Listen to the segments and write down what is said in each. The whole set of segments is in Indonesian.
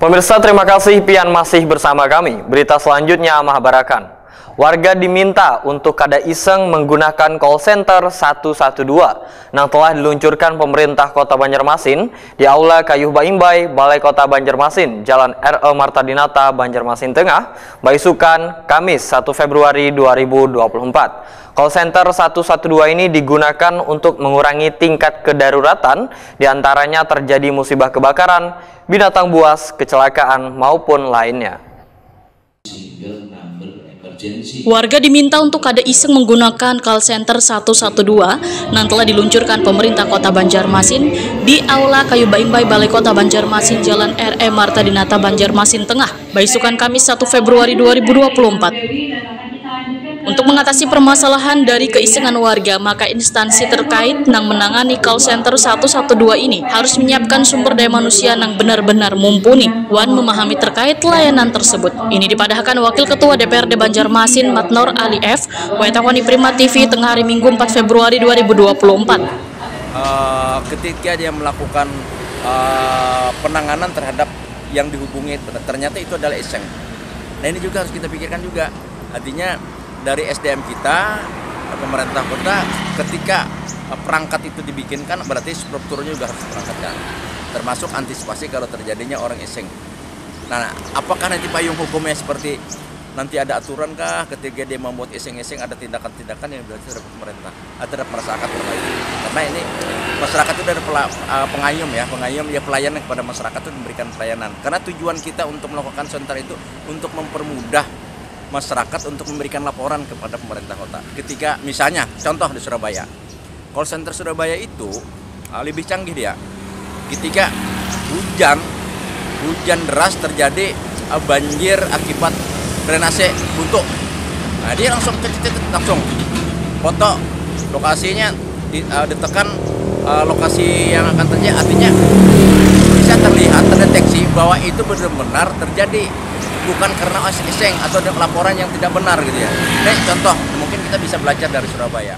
Pemirsa, terima kasih pian masih bersama kami. Berita selanjutnya mahabarakan. Warga diminta untuk kada iseng menggunakan call center 112 yang telah diluncurkan pemerintah Kota Banjarmasin di Aula Kayuh Baimbai, Balai Kota Banjarmasin, Jalan R.E. Marta Dinata, Banjarmasin Tengah, Baisukan, Kamis 1 Februari 2024. Call center 112 ini digunakan untuk mengurangi tingkat kedaruratan, diantaranya terjadi musibah kebakaran, binatang buas, kecelakaan, maupun lainnya. Warga diminta untuk kada iseng menggunakan call center 112 yang telah diluncurkan pemerintah Kota Banjarmasin di Aula Kayuh Baimbai, Balai Kota Banjarmasin, Jalan R.E. Marta Dinata, Banjarmasin Tengah, Baisukan, Kamis 1 Februari 2024. Untuk mengatasi permasalahan dari keisengan warga, maka instansi terkait yang menangani call center 112 ini harus menyiapkan sumber daya manusia yang benar-benar mumpuni wan memahami terkait layanan tersebut. Ini dipadahkan Wakil Ketua DPRD Banjarmasin Matnor Ali F. Waitawani Prima TV tengah hari Minggu 4 Februari 2024. Ketika dia melakukan penanganan terhadap yang dihubungi, ternyata itu adalah iseng. Nah, ini juga harus kita pikirkan juga. Artinya dari SDM kita, pemerintah kota, ketika perangkat itu dibikinkan, berarti strukturnya juga harus diperangkatkan, termasuk antisipasi kalau terjadinya orang iseng. Nah, apakah nanti payung hukumnya seperti nanti ada aturan kah ketika dia membuat iseng-iseng, ada tindakan-tindakan yang berarti terhadap pemerintah, terhadap masyarakat terkait? Karena ini masyarakat itu ada pengayom ya, pelayanan kepada masyarakat itu memberikan pelayanan. Karena tujuan kita untuk melakukan center itu untuk mempermudah masyarakat untuk memberikan laporan kepada pemerintah kota. Ketika misalnya contoh di Surabaya, call center Surabaya itu lebih canggih dia. Ketika hujan deras terjadi banjir akibat drainase buntu, nah dia langsung foto lokasinya, ditekan lokasi yang akan terjadi, artinya bisa terdeteksi bahwa itu benar-benar terjadi, bukan karena iseng atau ada laporan yang tidak benar gitu ya. Ini contoh, mungkin kita bisa belajar dari Surabaya.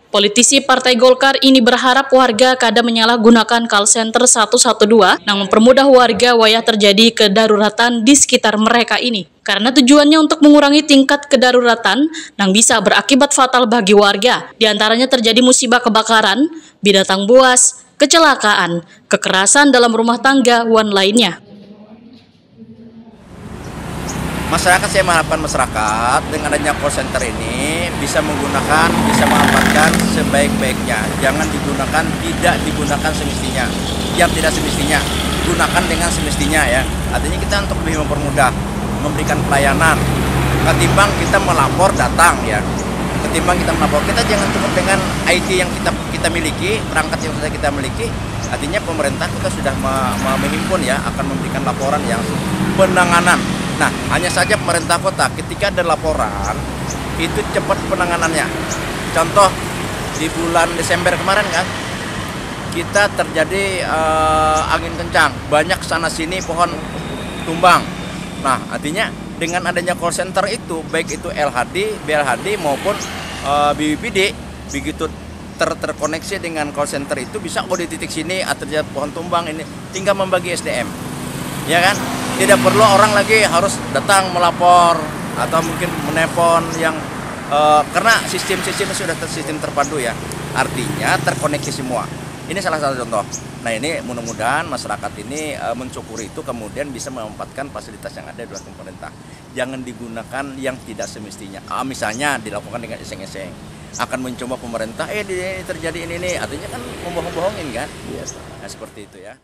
Politisi Partai Golkar ini berharap warga kada menyalahgunakan call center 112 yang mempermudah warga wayah terjadi kedaruratan di sekitar mereka ini. Karena tujuannya untuk mengurangi tingkat kedaruratan yang bisa berakibat fatal bagi warga. Di antaranya terjadi musibah kebakaran, binatang buas, kecelakaan, kekerasan dalam rumah tangga, wan lainnya. Masyarakat, saya mengharapkan masyarakat dengan adanya call center ini bisa memanfaatkan sebaik-baiknya. Jangan tidak digunakan semestinya. Yang tidak semestinya, gunakan dengan semestinya ya. Artinya kita untuk lebih mempermudah, memberikan pelayanan. Ketimbang kita melapor datang ya. Kita jangan cukup dengan IT yang kita miliki, perangkat yang sudah kita miliki. Artinya pemerintah kita sudah menghimpun ya, akan memberikan laporan yang penanganan. Nah, hanya saja pemerintah kota ketika ada laporan, itu cepat penanganannya. Contoh, di bulan Desember kemarin kan, kita terjadi angin kencang, banyak sana-sini pohon tumbang. Nah, artinya dengan adanya call center itu, baik itu LHD, BLHD maupun BPBD, begitu terkoneksi dengan call center itu bisa di titik sini terjadi pohon tumbang ini, tinggal membagi SDM. Ya kan? Tidak perlu orang lagi harus datang melapor atau mungkin menelpon yang karena sistem-sistemnya sudah sistem terpadu ya, artinya terkoneksi semua. Ini salah satu contoh. Nah, ini mudah-mudahan masyarakat ini mensyukuri itu, kemudian bisa memanfaatkan fasilitas yang ada di luar pemerintah. Jangan digunakan yang tidak semestinya. Misalnya dilakukan dengan iseng-iseng. Akan mencoba pemerintah, ini terjadi ini, artinya kan membohong-bohongin kan? Yes. Nah, seperti itu ya.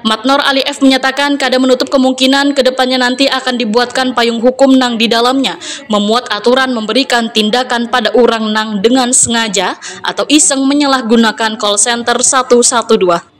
Matnor Ali F menyatakan kada menutup kemungkinan kedepannya nanti akan dibuatkan payung hukum nang di dalamnya memuat aturan memberikan tindakan pada orang nang dengan sengaja atau iseng menyalahgunakan call center 112.